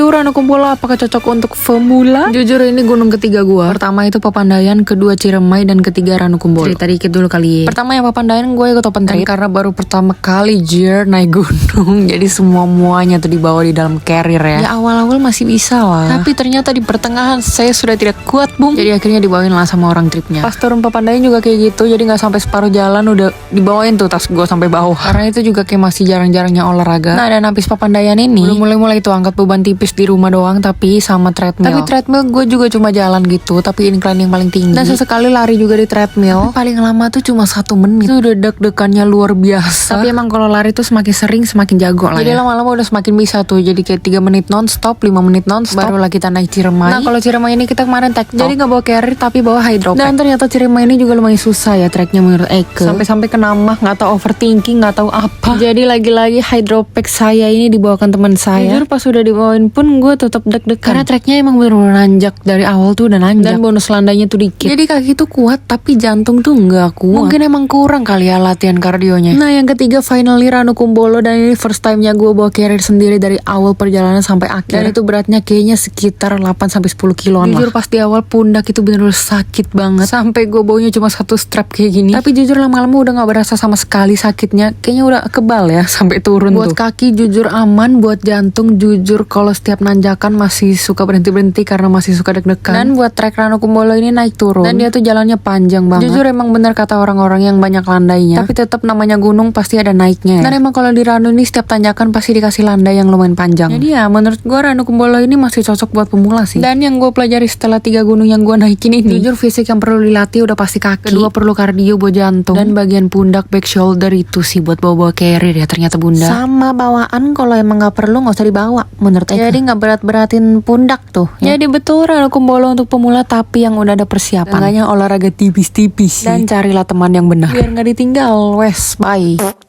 review Ranukumbolo apakah cocok untuk pemula? Jujur ini gunung ketiga gua. Pertama itu Papandayan, kedua Ciremai, dan ketiga Ranukumbolo. Cerita dikit dulu kali ya. Pertama yang Papandayan gue ikut open trip karena baru pertama kali naik gunung. Jadi semuanya tuh dibawa di dalam carrier ya. Ya awal-awal masih bisa lah. Tapi ternyata di pertengahan saya sudah tidak kuat bung. Jadi akhirnya dibawain lah sama orang tripnya. Pas turun Papandayan juga kayak gitu. Jadi nggak sampai separuh jalan udah dibawain tuh tas gue sampai bawah. Karena itu juga kayak masih jarang-jarangnya olahraga. Nah dan habis Papandayan ini udah mulai itu angkat beban tipis di rumah doang tapi sama treadmill. Tapi treadmill gue juga cuma jalan gitu tapi incline yang paling tinggi. Dan sesekali lari juga di treadmill. Tapi paling lama tuh cuma 1 menit. Itu udah deg-degannya luar biasa. Tapi emang kalau lari tuh semakin sering semakin jago lah. Jadi lama-lama udah semakin bisa tuh. Jadi kayak 3 menit non-stop, 5 menit non-stop. Barulah kita naik Ciremai. Nah kalau Ciremai ini kita kemarin tek. Jadi nggak bawa carrier tapi bawa hydro pack. Dan ternyata Ciremai ini juga lumayan susah ya treknya menurut Eke. Sampai-sampai kena mah nggak tahu overthinking nggak tahu apa. Jadi lagi-lagi hydro pack saya ini dibawakan teman saya. Jujur pas udah dibawain pun gue tetap deg-degan. Karena treknya emang bener-bener nanjak dari awal tuh udah nanjak. Dan bonus landainya tuh dikit. Jadi kaki tuh kuat tapi jantung tuh nggak kuat. Mungkin emang kurang kali ya latihan kardionya. Nah yang ketiga finally Ranukumbolo dan ini first time-nya gue bawa carrier sendiri dari awal perjalanan sampai akhir. Dan itu beratnya kayaknya sekitar 8-10 kiloan lah. Jujur pas di awal pundak itu bener-bener sakit banget. Sampai gue bawanya cuma 1 strap kayak gini. Tapi jujur lama-lama udah nggak berasa sama sekali sakitnya. Kayaknya udah kebal ya sampai turun buat tuh. Buat kaki jujur aman, buat jantung jujur kalau setiap nanjakan masih suka berhenti-berhenti karena masih suka deg-degan. Dan buat trek Ranukumbolo ini naik turun. Dan dia tuh jalannya panjang banget. Jujur emang bener kata orang-orang yang banyak landainya. Tapi tetap namanya gunung pasti ada naiknya. Dan emang kalau di Ranu ini setiap tanjakan pasti dikasih landai yang lumayan panjang. Jadi ya menurut gue Ranukumbolo ini masih cocok buat pemula sih. Dan yang gue pelajari setelah 3 gunung yang gue naikin ini, jujur fisik yang perlu dilatih udah pasti kaki. Kedua perlu kardio buat jantung. Dan bagian pundak back shoulder itu sih buat bawa-bawa carrier ya ternyata bunda. Sama bawaan kalau emang nggak perlu nggak usah dibawa menurut Eka. Jadi nggak berat-beratin pundak tuh. Ya. Jadi betul Ranukumbolo untuk pemula tapi yang udah ada persiapan. Makanya olahraga tipis-tipis. Dan carilah teman yang benar. Biar nggak ditinggal. Wes, bye.